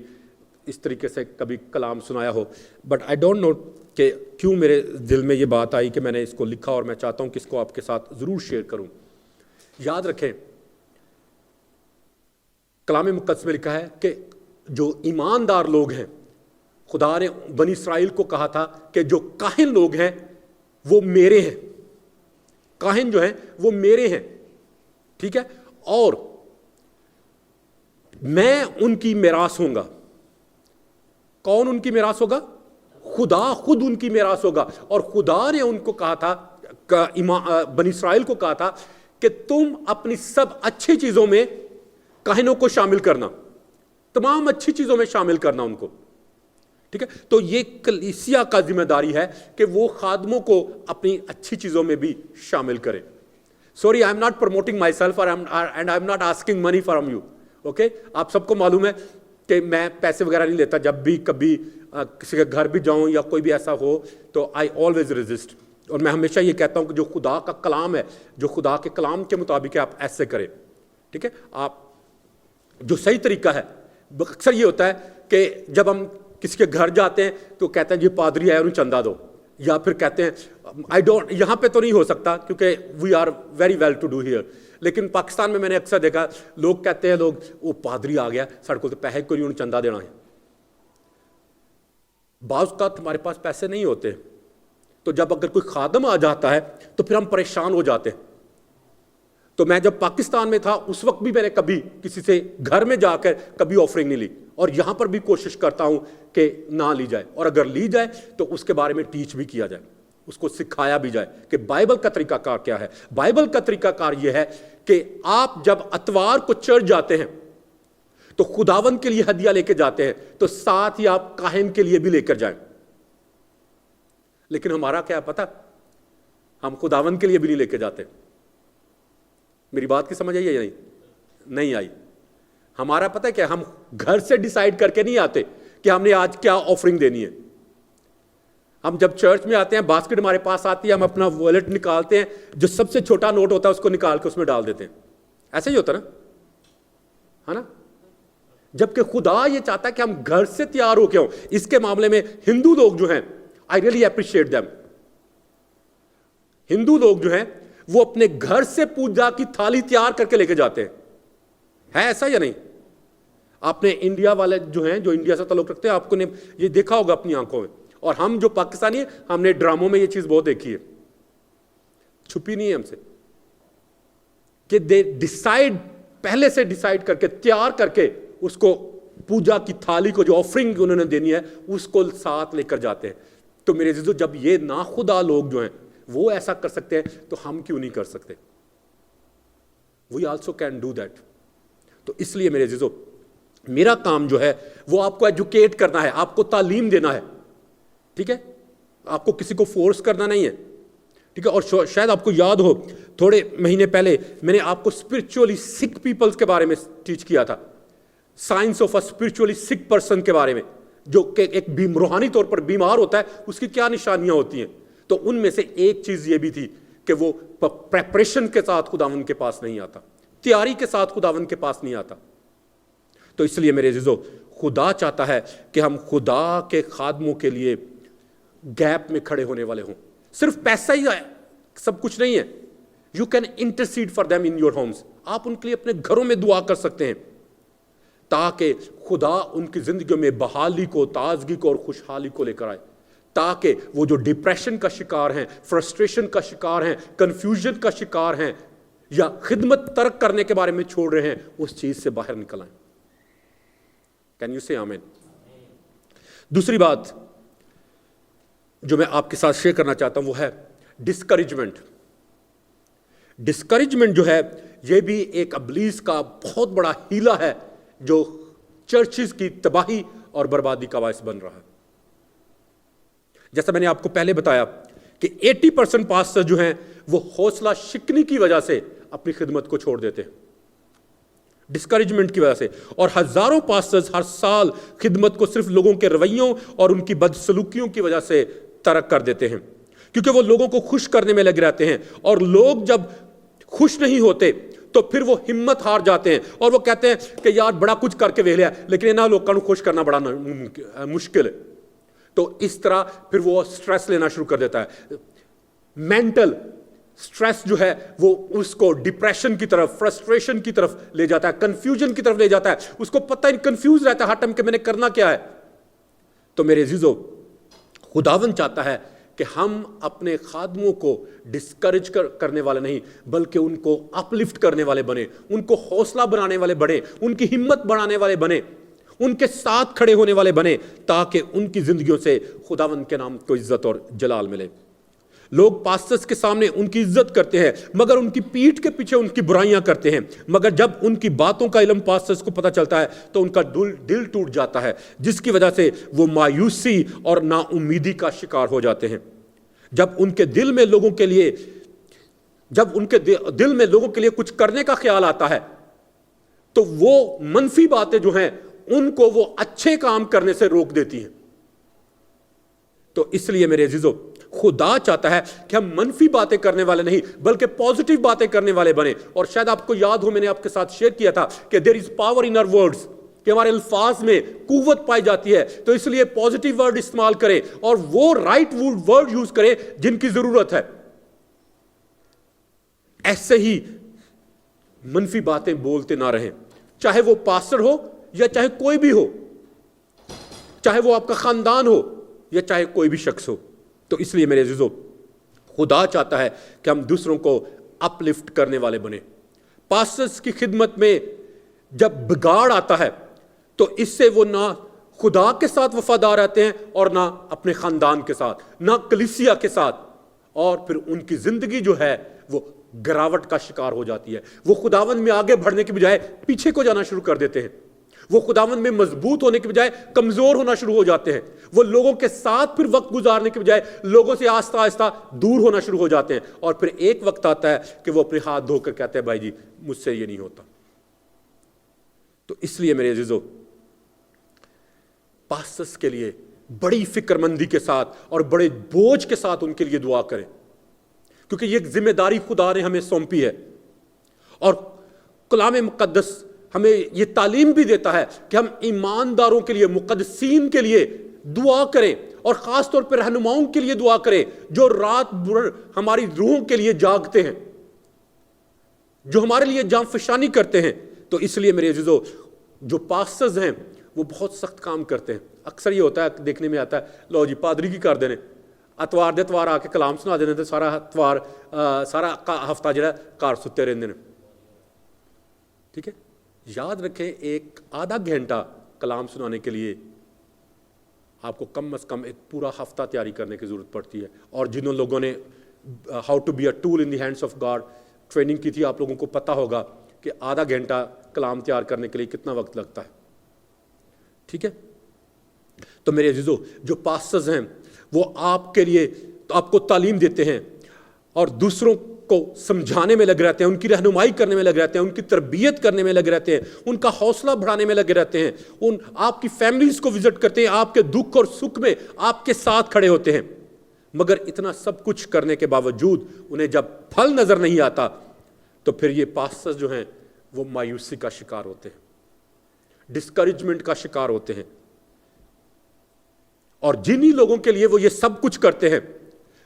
اس طریقے سے کبھی کلام سنایا ہو, بٹ آئی ڈونٹ نو کہ کیوں میرے دل میں یہ بات آئی کہ میں نے اس کو لکھا, اور میں چاہتا ہوں کہ اس کو آپ کے ساتھ ضرور شیئر کروں. یاد رکھیں, کلام مقدس میں لکھا ہے کہ جو ایماندار لوگ ہیں, خدا نے بنی اسرائیل کو کہا تھا کہ جو کاہن لوگ ہیں وہ میرے ہیں, کاہن جو ہیں وہ میرے ہیں, ٹھیک ہے, اور میں ان کی میراث ہوں گا. کون ان کی میراث ہوگا؟ خدا خود ان کی میراث ہوگا. اور خدا نے ان کو کہا تھا, بنی اسرائیل کو کہا تھا کہ تم اپنی سب اچھی چیزوں میں کاہنوں کو شامل کرنا, تمام اچھی چیزوں میں شامل کرنا ان کو, ٹھیک ہے. تو یہ کلیسیا کا ذمہ داری ہے کہ وہ خادموں کو اپنی اچھی چیزوں میں بھی شامل کرے. Sorry, I am not promoting my self and I am not asking money from you. Okay, آپ سب کو معلوم ہے کہ میں پیسے وغیرہ نہیں لیتا. جب بھی کبھی کسی کے گھر بھی جاؤں یا کوئی بھی ایسا ہو تو آئی آلویز ریزسٹ, اور میں ہمیشہ یہ کہتا ہوں کہ جو خدا کا کلام ہے, جو خدا کے کلام کے مطابق ہے, آپ ایسے کریں, ٹھیک ہے. آپ جو صحیح طریقہ ہے, اکثر یہ ہوتا ہے کہ جب ہم کسی کے گھر جاتے ہیں تو کہتے ہیں جی پادری ہے انہیں چندہ دو, یا پھر کہتے ہیں آئی ڈونٹ, یہاں پہ تو نہیں ہو سکتا کیونکہ we are very well to do here, لیکن پاکستان میں نے اکثر دیکھا لوگ کہتے ہیں, لوگ وہ پادری آ گیا سڑک کو تو پیسے کو نہیں, انہیں چندہ دینا ہے. بعض اوقات ہمارے پاس پیسے نہیں ہوتے, تو جب اگر کوئی خادم آ جاتا ہے تو پھر ہم پریشان ہو جاتے ہیں. تو میں جب پاکستان میں تھا اس وقت بھی میں نے کبھی کسی سے گھر میں جا کر کبھی آفرنگ نہیں لی, اور یہاں پر بھی کوشش کرتا ہوں کہ نہ لی جائے, اور اگر لی جائے تو اس کے بارے میں ٹیچ بھی کیا جائے, اس کو سکھایا بھی جائے کہ بائبل کا طریقہ کار کیا ہے. بائبل کا طریقہ کار یہ ہے کہ آپ جب اتوار کو چرچ جاتے ہیں تو خداوند کے لیے ہدیہ لے کے جاتے ہیں, تو ساتھ ہی آپ کاہن کے لیے بھی لے کر جائیں. لیکن ہمارا کیا پتہ, ہم خداوند کے لیے بھی نہیں لے کے جاتے. میری بات کی سمجھ آئی ہے؟ نہیں آئی. ہمارا پتہ ہے کہ ہم گھر سے ڈیسائیڈ کر کے نہیں آتے کہ ہم نے آج کیا آفرنگ دینی ہے. ہم جب چرچ میں آتے ہیں, باسکٹ ہمارے پاس آتی ہے, ہم اپنا والیٹ نکالتے ہیں, جو سب سے چھوٹا نوٹ ہوتا ہے اس کو نکال کے اس میں ڈال دیتے ہیں. ایسا ہی ہوتا ہے نا. جبکہ خدا یہ چاہتا ہے کہ ہم گھر سے تیار ہو کے ہوں. اس کے معاملے میں ہندو لوگ جو ہیں, آئی ریئلی اپریشیٹ دیم, ہندو لوگ جو ہیں وہ اپنے گھر سے پوجا کی تھالی تیار کر کے لے کے جاتے ہیں. ہے ایسا یا نہیں؟ آپ نے انڈیا والے جو ہیں, جو انڈیا سے تعلق رکھتے ہیں, آپ کو نے یہ دیکھا ہوگا اپنی آنکھوں میں, اور ہم جو پاکستانی ہیں ہم نے ڈراموں میں یہ چیز بہت دیکھی ہے, چھپی نہیں ہے ہم سے, کہ دے ڈیسائیڈ, پہلے سے ڈیسائیڈ کر کے تیار کر کے اس کو پوجا کی تھالی کو جو آفرنگ انہوں نے دینی ہے اس کو ساتھ لے کر جاتے ہیں. تو میرے عزیزو, جب یہ ناخدا لوگ جو ہیں وہ ایسا کر سکتے ہیں تو ہم کیوں نہیں کر سکتے؟ We also can do that. تو اس لیے میرے عزیزو, میرا کام جو ہے وہ آپ کو ایجوکیٹ کرنا ہے, آپ کو تعلیم دینا ہے, ٹھیک ہے, آپ کو کسی کو فورس کرنا نہیں ہے, ٹھیک ہے. اور شاید آپ کو یاد ہو تھوڑے مہینے پہلے میں نے آپ کو اسپرچولی سک پیپلز کے بارے میں ٹیچ کیا تھا, سائنس آف اے اسپرچولی سک پرسن کے بارے میں, جو کہ ایک روحانی طور پر بیمار ہوتا ہے, اس کی کیا نشانیاں ہوتی ہیں. تو ان میں سے ایک چیز یہ بھی تھی کہ وہ پریپریشن کے ساتھ خداوند کے پاس نہیں آتا, تیاری کے ساتھ خداوند کے پاس نہیں آتا. تو اس لیے میرے عزیزو, خدا چاہتا ہے کہ ہم خدا کے خادموں کے لیے گیپ میں کھڑے ہونے والے ہوں. صرف پیسہ ہی سب کچھ نہیں ہے. You can intercede for them in your homes. آپ ان کے لیے اپنے گھروں میں دعا کر سکتے ہیں تاکہ خدا ان کی زندگیوں میں بحالی کو, تازگی کو اور خوشحالی کو لے کر آئے, تاکہ وہ جو ڈپریشن کا شکار ہیں, فرسٹریشن کا شکار ہیں, کنفیوژن کا شکار ہیں, یا خدمت ترک کرنے کے بارے میں چھوڑ رہے ہیں, اس چیز سے باہر نکل آئیں. کین یو سے آمین؟ دوسری بات جو میں آپ کے ساتھ شیئر کرنا چاہتا ہوں وہ ہے ڈسکریجمنٹ. ڈسکریجمنٹ جو ہے یہ بھی ایک ابلیس کا بہت بڑا ہیلا ہے جو چرچز کی تباہی اور بربادی کا باعث بن رہا ہے. جیسا میں نے آپ کو پہلے بتایا کہ 80% پاسٹر جو ہیں وہ حوصلہ شکنی کی وجہ سے اپنی خدمت کو چھوڑ دیتے ہیں، ڈسکریجمنٹ کی وجہ سے، اور ہزاروں پاسٹرز ہر سال خدمت کو صرف لوگوں کے رویوں اور ان کی بدسلوکیوں کی وجہ سے ترک کر دیتے ہیں، کیونکہ وہ لوگوں کو خوش کرنے میں لگ رہتے ہیں، اور لوگ جب خوش نہیں ہوتے تو پھر وہ ہمت ہار جاتے ہیں اور وہ کہتے ہیں کہ یار بڑا کچھ کر کے ویک لیا لیکن انہاں لوگوں کو خوش کرنا بڑا مشکل ہے، تو اس طرح پھر وہ سٹریس لینا شروع کر دیتا ہے۔ مینٹل سٹریس جو ہے وہ اس کو ڈپریشن کی طرف، فرسٹریشن کی طرف لے جاتا ہے، کنفیوژن کی طرف لے جاتا ہے، اس کو پتہ ہی کنفیوز رہتا ہے ہر ٹائم کہ میں نے کرنا کیا ہے۔ تو میرے عزیزو، خداوند چاہتا ہے کہ ہم اپنے خادموں کو ڈسکریج کرنے والے نہیں بلکہ ان کو اپلفٹ کرنے والے بنے، ان کو حوصلہ بنانے والے بنے، ان کی ہمت بڑھانے والے بنے، ان کے ساتھ کھڑے ہونے والے بنے، تاکہ ان کی زندگیوں سے خداوند کے نام کو عزت اور جلال ملے۔ لوگ پاسٹرز کے سامنے ان کی عزت کرتے ہیں مگر ان کی پیٹھ کے پیچھے ان کی برائیاں کرتے ہیں، مگر جب ان کی باتوں کا علم پاسٹرز کو پتہ چلتا ہے تو ان کا دل ٹوٹ جاتا ہے، جس کی وجہ سے وہ مایوسی اور نا امیدی کا شکار ہو جاتے ہیں۔ جب ان کے دل میں لوگوں کے لیے کچھ کرنے کا خیال آتا ہے تو وہ منفی باتیں جو ہیں ان کو وہ اچھے کام کرنے سے روک دیتی ہیں۔ تو اس لیے میرے عزیزو، خدا چاہتا ہے کہ ہم منفی باتیں کرنے والے نہیں بلکہ پازیٹیو باتیں کرنے والے بنے۔ اور شاید آپ کو یاد ہو، میں نے آپ کے ساتھ شیئر کیا تھا کہ there is power in our words، کہ ہمارے الفاظ میں قوت پائی جاتی ہے، تو اس لیے پازیٹیو ورڈ استعمال کریں اور وہ رائٹ ورڈ یوز کریں جن کی ضرورت ہے۔ ایسے ہی منفی باتیں بولتے نہ رہیں، چاہے وہ پاسٹر ہو یا چاہے کوئی بھی ہو، چاہے وہ آپ کا خاندان ہو یا چاہے کوئی بھی شخص ہو۔ تو اس لیے میرے عزیزو، خدا چاہتا ہے کہ ہم دوسروں کو اپ لفٹ کرنے والے بنے۔ پاسٹرز کی خدمت میں جب بگاڑ آتا ہے تو اس سے وہ نہ خدا کے ساتھ وفادار رہتے ہیں اور نہ اپنے خاندان کے ساتھ، نہ کلیسیا کے ساتھ، اور پھر ان کی زندگی جو ہے وہ گراوٹ کا شکار ہو جاتی ہے۔ وہ خداوند میں آگے بڑھنے کی بجائے پیچھے کو جانا شروع کر دیتے ہیں، وہ خداوند میں مضبوط ہونے کی بجائے کمزور ہونا شروع ہو جاتے ہیں، وہ لوگوں کے ساتھ پھر وقت گزارنے کی بجائے لوگوں سے آہستہ آہستہ دور ہونا شروع ہو جاتے ہیں، اور پھر ایک وقت آتا ہے کہ وہ اپنے ہاتھ دھو کر کہتے ہیں بھائی جی مجھ سے یہ نہیں ہوتا۔ تو اس لیے میرے عزیزو، پاسٹرز کے لیے بڑی فکر مندی کے ساتھ اور بڑے بوجھ کے ساتھ ان کے لیے دعا کریں، کیونکہ یہ ایک ذمہ داری خدا نے ہمیں سونپی ہے، اور کلام مقدس ہمیں یہ تعلیم بھی دیتا ہے کہ ہم ایمانداروں کے لیے، مقدسین کے لیے دعا کریں، اور خاص طور پر رہنماؤں کے لیے دعا کریں جو رات بھر ہماری روحوں کے لیے جاگتے ہیں، جو ہمارے لیے جاں فشانی کرتے ہیں۔ تو اس لیے میرے عزیزو، جو پاسٹرز ہیں وہ بہت سخت کام کرتے ہیں۔ اکثر یہ ہوتا ہے، دیکھنے میں آتا ہے، لو جی پادری کی کر دینے، اتوار دے اتوار آ کے کلام سنا دینے، سارا ہفتہ جڑا گھر ستے رہتے ہیں۔ ٹھیک ہے، یاد رکھیں ایک آدھا گھنٹہ کلام سنانے کے لیے آپ کو کم از کم ایک پورا ہفتہ تیاری کرنے کی ضرورت پڑتی ہے، اور جنہوں لوگوں نے how to be a tool in the hands of God training کی تھی، آپ لوگوں کو پتہ ہوگا کہ آدھا گھنٹہ کلام تیار کرنے کے لیے کتنا وقت لگتا ہے۔ ٹھیک ہے، تو میرے عزیزو، جو پاسٹرز ہیں وہ آپ کے لیے آپ کو تعلیم دیتے ہیں اور دوسروں کو سمجھانے میں لگ رہتے ہیں، ان کی رہنمائی کرنے میں لگ رہتے ہیں، ان کی تربیت کرنے میں لگ رہتے ہیں، ان کا حوصلہ بڑھانے میں لگے رہتے ہیں، آپ کی فیملیز کو وزٹ کرتے ہیں، آپ کے دکھ اور سکھ میں آپ کے ساتھ کھڑے ہوتے ہیں، مگر اتنا سب کچھ کرنے کے باوجود انہیں جب پھل نظر نہیں آتا تو پھر یہ پاسٹرز جو ہیں وہ مایوسی کا شکار ہوتے ہیں، ڈسکریجمنٹ کا شکار ہوتے ہیں، اور جنہی لوگوں کے لیے وہ یہ سب کچھ کرتے ہیں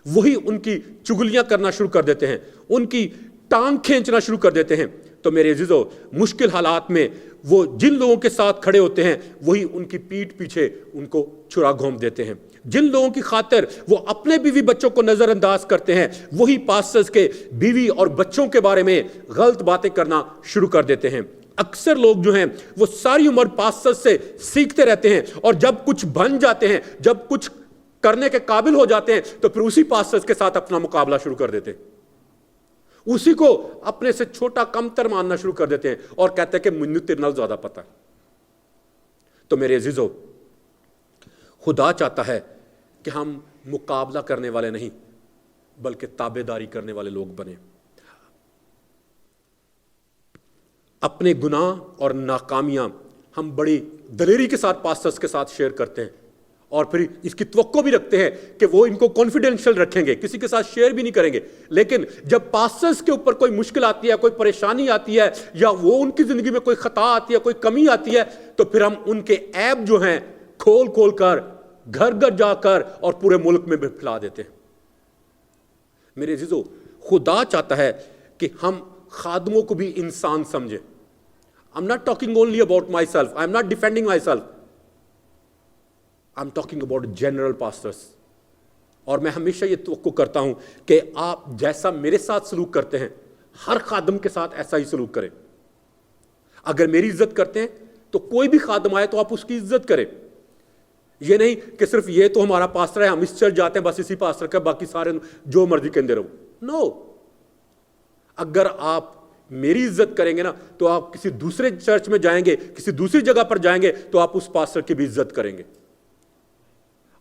وہی ان کی چگلیاں کرنا شروع کر دیتے ہیں، ان کی ٹانگ کھینچنا شروع کر دیتے ہیں۔ تو میرے عزیزو، مشکل حالات میں وہ جن لوگوں کے ساتھ کھڑے ہوتے ہیں وہی ان کی پیٹھ پیچھے ان کو چھرا گھونپ دیتے ہیں۔ جن لوگوں کی خاطر وہ اپنے بیوی بچوں کو نظر انداز کرتے ہیں وہی پاسٹرز کے بیوی اور بچوں کے بارے میں غلط باتیں کرنا شروع کر دیتے ہیں۔ اکثر لوگ جو ہیں وہ ساری عمر پاسٹرز سے سیکھتے رہتے ہیں، اور جب کچھ بن جاتے ہیں، جب کچھ کرنے کے قابل ہو جاتے ہیں تو پھر اسی پاسٹرز کے ساتھ اپنا مقابلہ شروع کر دیتے ہیں، اسی کو اپنے سے چھوٹا کم تر ماننا شروع کر دیتے ہیں اور کہتے ہیں کہ مجھے تیرے نال زیادہ پتہ ہے۔ تو میرے عزیزو، خدا چاہتا ہے کہ ہم مقابلہ کرنے والے نہیں بلکہ تابعداری کرنے والے لوگ بنے. اپنے گناہ اور ناکامیاں ہم بڑی دلیری کے ساتھ پاسٹرز کے ساتھ شیئر کرتے ہیں اور پھر اس کی توقع بھی رکھتے ہیں کہ وہ ان کو کانفیڈینشیل رکھیں گے, کسی کے ساتھ شیئر بھی نہیں کریں گے. لیکن جب پاسٹرز کے اوپر کوئی مشکل آتی ہے, کوئی پریشانی آتی ہے, یا وہ ان کی زندگی میں کوئی خطا آتی ہے, کوئی کمی آتی ہے, تو پھر ہم ان کے عیب جو ہیں کھول کھول کر گھر گھر جا کر اور پورے ملک میں بھی پھیلا دیتے ہیں. میرے عزیزو, خدا چاہتا ہے کہ ہم خادموں کو بھی انسان سمجھیں. I'm not talking only about myself. I'm not defending myself. I'm talking about general pastors. اور میں ہمیشہ یہ توقع کرتا ہوں کہ آپ جیسا میرے ساتھ سلوک کرتے ہیں ہر خادم کے ساتھ ایسا ہی سلوک کریں. اگر میری عزت کرتے ہیں تو کوئی بھی خادم آئے تو آپ اس کی عزت کریں. یہ نہیں کہ صرف یہ تو ہمارا پاسٹر ہے, ہم اس چرچ جاتے ہیں بس اسی پاسٹر کا, باقی سارے جو مرضی کہتے رہو. نو, اگر آپ میری عزت کریں گے نا تو آپ کسی دوسرے چرچ میں جائیں گے, کسی دوسری جگہ پر جائیں گے تو آپ اس پاسٹر کی بھی عزت کریں گے.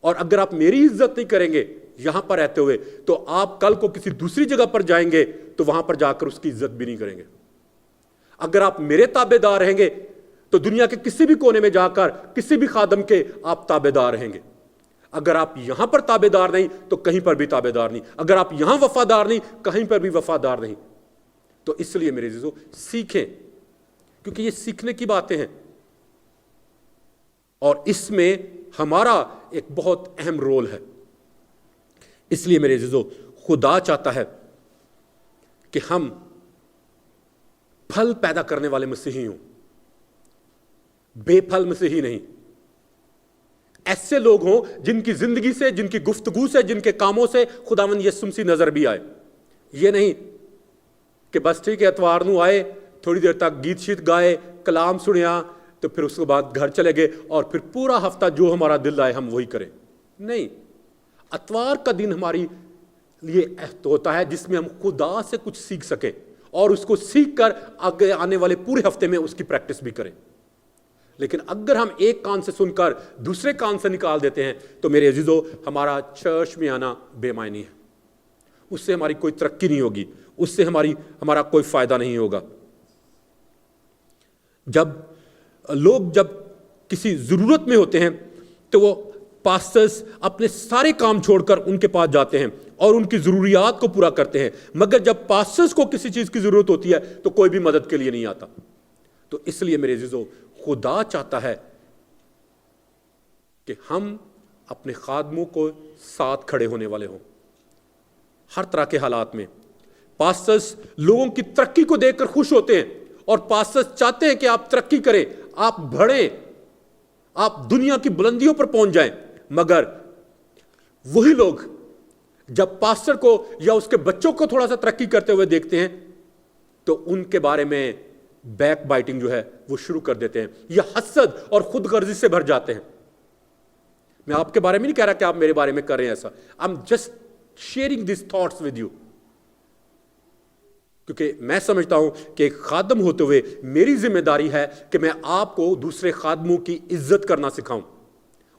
اور اگر آپ میری عزت نہیں کریں گے یہاں پر رہتے ہوئے تو آپ کل کو کسی دوسری جگہ پر جائیں گے تو وہاں پر جا کر اس کی عزت بھی نہیں کریں گے. اگر آپ میرے تابع دار رہیں گے تو دنیا کے کسی بھی کونے میں جا کر کسی بھی خادم کے آپ تابع دار رہیں گے. اگر آپ یہاں پر تابع دار نہیں تو کہیں پر بھی تابع دار نہیں. اگر آپ یہاں وفادار نہیں کہیں پر بھی وفادار نہیں. تو اس لیے میرے عزیزو سیکھیں, کیونکہ یہ سیکھنے کی باتیں ہیں اور اس میں ہمارا ایک بہت اہم رول ہے. اس لیے میرے عزیزو خدا چاہتا ہے کہ ہم پھل پیدا کرنے والے مسیحی ہوں, بے پھل مسیحی نہیں. ایسے لوگ ہوں جن کی زندگی سے, جن کی گفتگو سے, جن کے کاموں سے خداوند یسوع مسیح نظر بھی آئے. یہ نہیں کہ بس ٹھیک ہے اتوار نو آئے, تھوڑی دیر تک گیت شیت گائے, کلام سنیا, تو پھر اس کے بعد گھر چلے گئے اور پھر پورا ہفتہ جو ہمارا دل آئے ہم وہی کریں. نہیں, اتوار کا دن ہماری لیے ہوتا ہے جس میں ہم خدا سے کچھ سیکھ سکیں اور اس کو سیکھ کر آگے آنے والے پورے ہفتے میں اس کی پریکٹس بھی کریں. لیکن اگر ہم ایک کان سے سن کر دوسرے کان سے نکال دیتے ہیں تو میرے عزیزو ہمارا چرچ میں آنا بے معنی ہے. اس سے ہماری کوئی ترقی نہیں ہوگی, اس سے ہمارا کوئی فائدہ نہیں ہوگا. جب لوگ کسی ضرورت میں ہوتے ہیں تو وہ پاسٹرز اپنے سارے کام چھوڑ کر ان کے پاس جاتے ہیں اور ان کی ضروریات کو پورا کرتے ہیں. مگر جب پاسٹرز کو کسی چیز کی ضرورت ہوتی ہے تو کوئی بھی مدد کے لیے نہیں آتا. تو اس لیے میرے عزیزو خدا چاہتا ہے کہ ہم اپنے خادموں کو ساتھ کھڑے ہونے والے ہوں ہر طرح کے حالات میں. پاسٹرز لوگوں کی ترقی کو دیکھ کر خوش ہوتے ہیں اور پاسٹرز چاہتے ہیں کہ آپ ترقی کریں, آپ بڑھیں, آپ دنیا کی بلندیوں پر پہنچ جائیں. مگر وہی لوگ جب پاسٹر کو یا اس کے بچوں کو تھوڑا سا ترقی کرتے ہوئے دیکھتے ہیں تو ان کے بارے میں بیک بائٹنگ جو ہے وہ شروع کر دیتے ہیں یا حسد اور خود غرضی سے بھر جاتے ہیں. میں آپ کے بارے میں نہیں کہہ رہا کہ آپ میرے بارے میں کر رہے ہیں ایسا. I'm just sharing these thoughts with you. کیونکہ میں سمجھتا ہوں کہ ایک خادم ہوتے ہوئے میری ذمہ داری ہے کہ میں آپ کو دوسرے خادموں کی عزت کرنا سکھاؤں,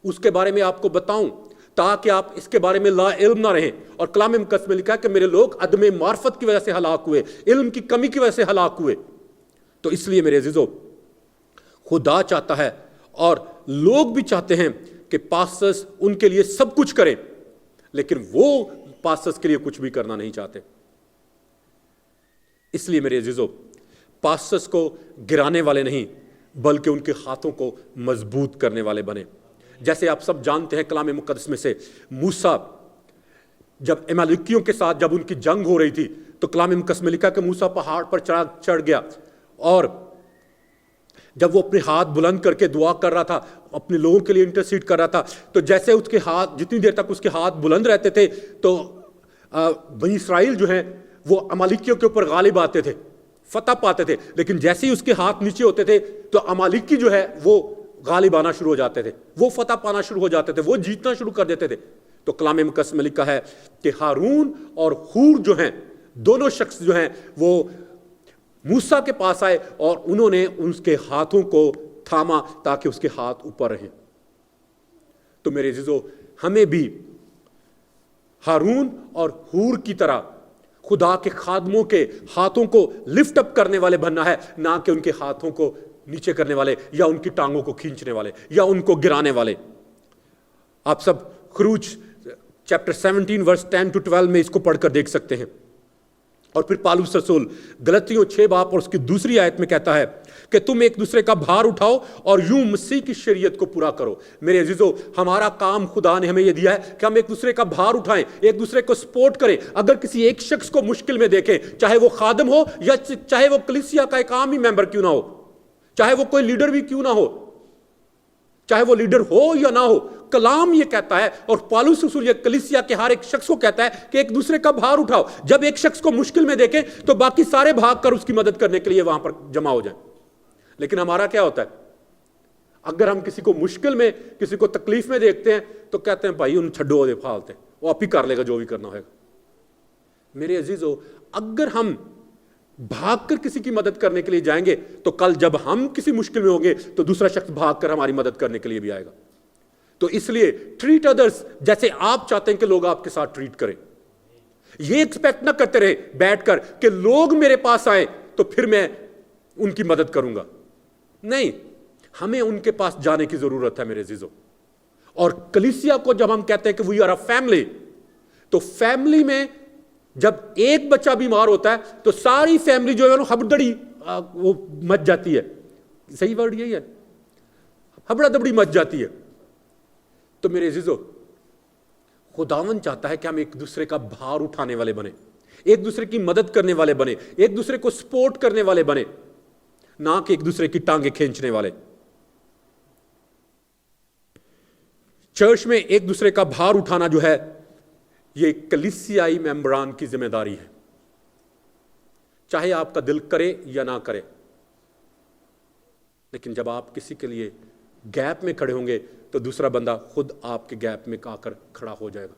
اس کے بارے میں آپ کو بتاؤں تاکہ آپ اس کے بارے میں لا علم نہ رہیں. اور کلام مقدس میں لکھا ہے کہ میرے لوگ عدم معرفت کی وجہ سے ہلاک ہوئے, علم کی کمی کی وجہ سے ہلاک ہوئے. تو اس لیے میرے عزیزو خدا چاہتا ہے اور لوگ بھی چاہتے ہیں کہ پاسٹرز ان کے لیے سب کچھ کریں, لیکن وہ پاسٹرز کے لیے کچھ بھی کرنا نہیں چاہتے. اس لیے میرے عزیزو پاسٹرز کو گرانے والے نہیں بلکہ ان کے ہاتھوں کو مضبوط کرنے والے بنے. جیسے آپ سب جانتے ہیں کلام مقدس میں سے موسیٰ جب عمالیکیوں کے ساتھ جب ان کی جنگ ہو رہی تھی تو کلام مقدس میں لکھا کہ موسیٰ پہاڑ پر چڑھ گیا اور جب وہ اپنے ہاتھ بلند کر کے دعا کر رہا تھا, اپنے لوگوں کے لیے انٹرسیڈ کر رہا تھا, تو جیسے اس کے ہاتھ جتنی دیر تک اس کے ہاتھ بلند رہتے تھے تو بنی اسرائیل جو ہیں وہ عمالیکیوں کے اوپر غالب آتے تھے, فتح پاتے تھے. لیکن جیسے ہی اس کے ہاتھ نیچے ہوتے تھے تو عمالیکی جو ہے وہ غالب آنا شروع ہو جاتے تھے, وہ فتح پانا شروع ہو جاتے تھے, وہ جیتنا شروع کر دیتے تھے. تو کلام مقدس میں لکھا ہے کہ ہارون اور ہور جو ہیں دونوں شخص جو ہیں وہ موسیٰ کے پاس آئے اور انہوں نے اس کے ہاتھوں کو تھاما تاکہ اس کے ہاتھ اوپر رہیں. تو میرے عزیزو ہمیں بھی ہارون اور ہور کی طرح خدا کے خادموں کے ہاتھوں کو لفٹ اپ کرنے والے بننا ہے، نہ کہ ان کے ہاتھوں کو نیچے کرنے والے یا ان کی ٹانگوں کو کھینچنے والے یا ان کو گرانے والے۔ آپ سب خروج چیپٹر 17 ورس 10 to 12 میں اس کو پڑھ کر دیکھ سکتے ہیں۔ اور پھر پالوس رسول غلطیوں 6 باب اور اس کی دوسری آیت میں کہتا ہے کہ تم ایک دوسرے کا بھار اٹھاؤ اور یوں مسیح کی شریعت کو پورا کرو۔ میرے عزیزو، ہمارا کام خدا نے ہمیں یہ دیا ہے کہ ہم ایک دوسرے کا بھار اٹھائیں، ایک دوسرے کو سپورٹ کریں۔ اگر کسی ایک شخص کو مشکل میں دیکھیں، چاہے وہ خادم ہو یا چاہے وہ کلیسیا کا ایک عام ہی ممبر کیوں نہ ہو، چاہے وہ کوئی لیڈر بھی کیوں نہ ہو، چاہے وہ لیڈر ہو یا نہ ہو، کلام یہ کہتا ہے اور پالوس رسول یہ کلیسیا کے ہر ایک شخص کو کہتا ہے کہ ایک دوسرے کا بھار اٹھاؤ۔ جب ایک شخص کو مشکل میں دیکھیں تو باقی سارے بھاگ کر اس کی مدد کرنے کے لیے وہاں پر جمع ہو جائیں۔ لیکن ہمارا کیا ہوتا ہے؟ اگر ہم کسی کو مشکل میں، کسی کو تکلیف میں دیکھتے ہیں تو کہتے ہیں بھائی ان چھڈو دے پھالتے ہیں، وہ آپ ہی کر لے گا جو بھی کرنا ہوگا۔ میرے عزیزو، اگر ہم بھاگ کر کسی کی مدد کرنے کے لیے جائیں گے تو کل جب ہم کسی مشکل میں ہوں گے تو دوسرا شخص بھاگ کر ہماری مدد کرنے کے لیے بھی آئے گا۔ تو اس لیے ٹریٹ ادرس جیسے آپ چاہتے ہیں کہ لوگ آپ کے ساتھ ٹریٹ کریں۔ یہ ایکسپیکٹ نہ کرتے رہے بیٹھ کر کہ لوگ میرے پاس آئیں تو پھر میں ان کی مدد کروں گا۔ نہیں، ہمیں ان کے پاس جانے کی ضرورت ہے میرے عزیزو۔ اور کلیسیا کو جب ہم کہتے ہیں کہ وی آر اے فیملی، تو فیملی میں جب ایک بچہ بیمار ہوتا ہے تو ساری فیملی جو ہے وہ ہبڑی وہ مچ جاتی ہے۔ صحیح ورڈ یہی ہے، ہبڑا دبڑی مچ جاتی ہے۔ تو میرے عزیزو، خداوند چاہتا ہے کہ ہم ایک دوسرے کا بھار اٹھانے والے بنے، ایک دوسرے کی مدد کرنے والے بنے، ایک دوسرے کو سپورٹ کرنے والے بنے، نہ کہ ایک دوسرے کی ٹانگیں کھینچنے والے۔ چرچ میں ایک دوسرے کا بھار اٹھانا جو ہے یہ کلیسیائی ممبران کی ذمہ داری ہے، چاہے آپ کا دل کرے یا نہ کرے۔ لیکن جب آپ کسی کے لیے گیپ میں کھڑے ہوں گے تو دوسرا بندہ خود آپ کے گیپ میں آ کر کھڑا ہو جائے گا۔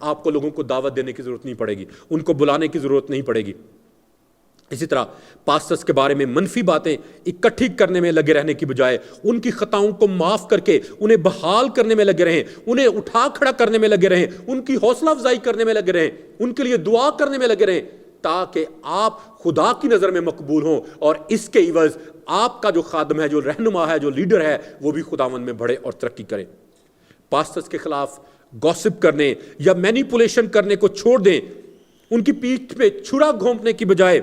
آپ کو لوگوں کو دعوت دینے کی ضرورت نہیں پڑے گی، ان کو بلانے کی ضرورت نہیں پڑے گی۔ اسی طرح پاسٹرز کے بارے میں منفی باتیں اکٹھی کرنے میں لگے رہنے کی بجائے ان کی خطاؤں کو معاف کر کے انہیں بحال کرنے میں لگے رہیں، انہیں اٹھا کھڑا کرنے میں لگے رہیں، ان کی حوصلہ افزائی کرنے میں لگے رہیں، ان کے لیے دعا کرنے میں لگے رہیں، تاکہ آپ خدا کی نظر میں مقبول ہوں اور اس کے عوض آپ کا جو خادم ہے، جو رہنما ہے، جو لیڈر ہے، وہ بھی خداوند میں بڑھے اور ترقی کرے۔ پاسٹرز کے خلاف گوسپ کرنے یا مینیپولیشن کرنے کو چھوڑ دیں۔ ان کی پیٹھ پہ چھرا گھونپنے کی بجائے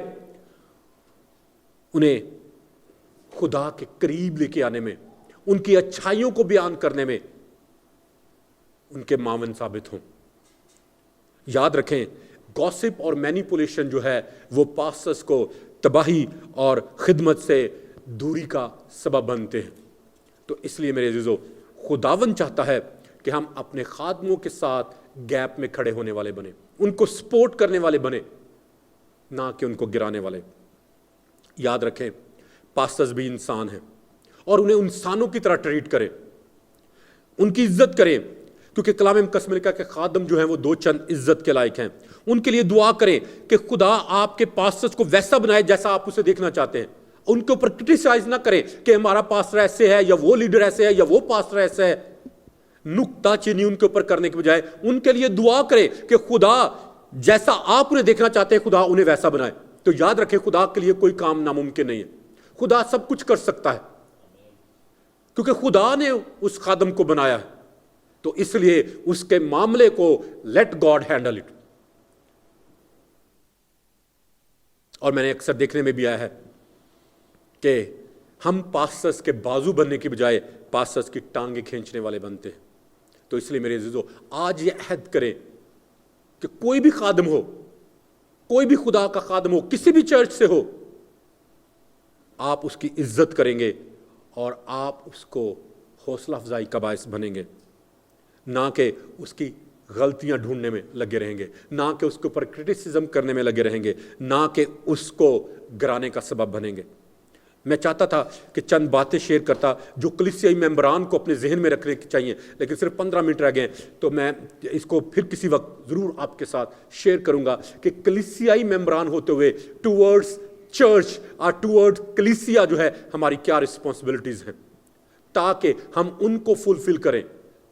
انہیں خدا کے قریب لے کے آنے میں، ان کی اچھائیوں کو بیان کرنے میں ان کے معاون ثابت ہوں۔ یاد رکھیں، گوسپ اور مینیپولیشن جو ہے وہ پاسٹرز کو تباہی اور خدمت سے دوری کا سبب بنتے ہیں۔ تو اس لیے میرے عزیزو، خداوند چاہتا ہے کہ ہم اپنے خادموں کے ساتھ گیپ میں کھڑے ہونے والے بنے، ان کو سپورٹ کرنے والے بنے، نہ کہ ان کو گرانے والے۔ یاد رکھیں، پاسٹرز بھی انسان ہیں اور انہیں انسانوں کی طرح ٹریٹ کریں، ان کی عزت کریں، کیونکہ کلام مقدس میں لکھا کہ خادم جو ہیں وہ 2 چند عزت کے لائق ہیں۔ ان کے لیے دعا کریں کہ خدا آپ کے پاسٹرز کو ویسا بنائے جیسا آپ اسے دیکھنا چاہتے ہیں۔ ان کے اوپر کرٹیسائز نہ کریں کہ ہمارا پاسٹر ایسے ہے یا وہ لیڈر ایسے ہے یا وہ پاسٹر ایسا ہے۔ نکتہ چینی ان کے اوپر کرنے کے بجائے ان کے لیے دعا کریں کہ خدا جیسا آپ انہیں دیکھنا چاہتے ہیں، خدا انہیں ویسا بنائے۔ تو یاد رکھیں، خدا کے لیے کوئی کام ناممکن نہیں ہے، خدا سب کچھ کر سکتا ہے، کیونکہ خدا نے اس خادم کو بنایا ہے۔ تو اس لیے اس کے معاملے کو لیٹ گاڈ ہینڈل اٹ۔ اور میں نے اکثر دیکھنے میں بھی آیا ہے کہ ہم پاسٹرز کے بازو بننے کی بجائے پاسٹرز کی ٹانگیں کھینچنے والے بنتے ہیں۔ تو اس لیے میرے عزیزو، آج یہ عہد کریں کہ کوئی بھی خادم ہو، کوئی بھی خدا کا خادم ہو، کسی بھی چرچ سے ہو، آپ اس کی عزت کریں گے اور آپ اس کو حوصلہ افزائی کا باعث بنیں گے، نہ کہ اس کی غلطیاں ڈھونڈنے میں لگے رہیں گے، نہ کہ اس کے اوپر کرٹیسزم کرنے میں لگے رہیں گے، نہ کہ اس کو گرانے کا سبب بنیں گے۔ میں چاہتا تھا کہ چند باتیں شیئر کرتا جو کلیسیائی ممبران کو اپنے ذہن میں رکھنے کی چاہیے، لیکن صرف 15 منٹ رہ گئے، تو میں اس کو پھر کسی وقت ضرور آپ کے ساتھ شیئر کروں گا کہ کلیسیائی ممبران ہوتے ہوئے ٹوورڈز چرچ اور ٹوورڈ کلیسیا جو ہے ہماری کیا رسپانسبلٹیز ہیں، تاکہ ہم ان کو فلفل کریں،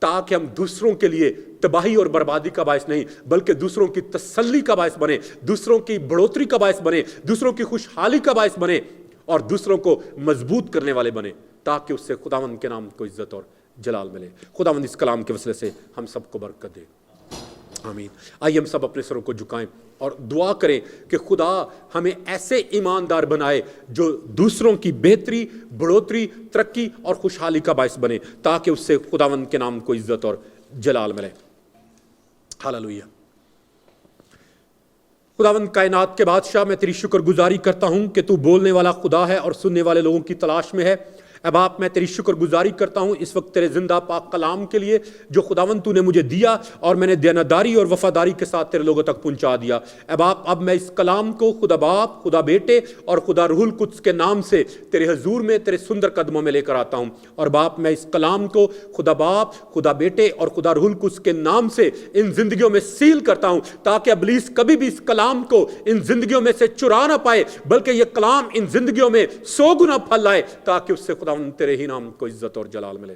تاکہ ہم دوسروں کے لیے تباہی اور بربادی کا باعث نہیں بلکہ دوسروں کی تسلی کا باعث بنے, دوسروں کی بڑھوتری کا باعث بنے, دوسروں کی خوشحالی کا باعث بنے اور دوسروں کو مضبوط کرنے والے بنے, تاکہ اس سے خداوند کے نام کو عزت اور جلال ملے. خداوند اس کلام کے وسیلے سے ہم سب کو برکت دے, آمین. آئیے ہم سب اپنے سروں کو جھکائیں اور دعا کریں کہ خدا ہمیں ایسے ایماندار بنائے جو دوسروں کی بہتری, بڑھوتری, ترقی اور خوشحالی کا باعث بنے, تاکہ اس سے خداوند کے نام کو عزت اور جلال ملے. ہاللویہ. خداوند کائنات کے بادشاہ, میں تیری شکر گزاری کرتا ہوں کہ تو بولنے والا خدا ہے اور سننے والے لوگوں کی تلاش میں ہے. اے باپ, میں تیری شکر گزاری کرتا ہوں اس وقت تیرے زندہ پاک کلام کے لیے جو خداوند تو نے مجھے دیا اور میں نے دیانتداری اور وفاداری کے ساتھ تیرے لوگوں تک پہنچا دیا. اے باپ, اب میں اس کلام کو خدا باپ, خدا بیٹے اور خدا روح القدس کے نام سے تیرے حضور میں تیرے سندر قدموں میں لے کر آتا ہوں. اور باپ, میں اس کلام کو خدا باپ, خدا بیٹے اور خدا روح القدس کے نام سے ان زندگیوں میں سیل کرتا ہوں, تاکہ ابلیس کبھی بھی اس کلام کو ان زندگیوں میں سے چرا نہ پائے, بلکہ یہ کلام ان زندگیوں میں 100 گنا پھل لائے, تاکہ اس سے خدا تیرے ہی نام کو عزت اور جلال ملے.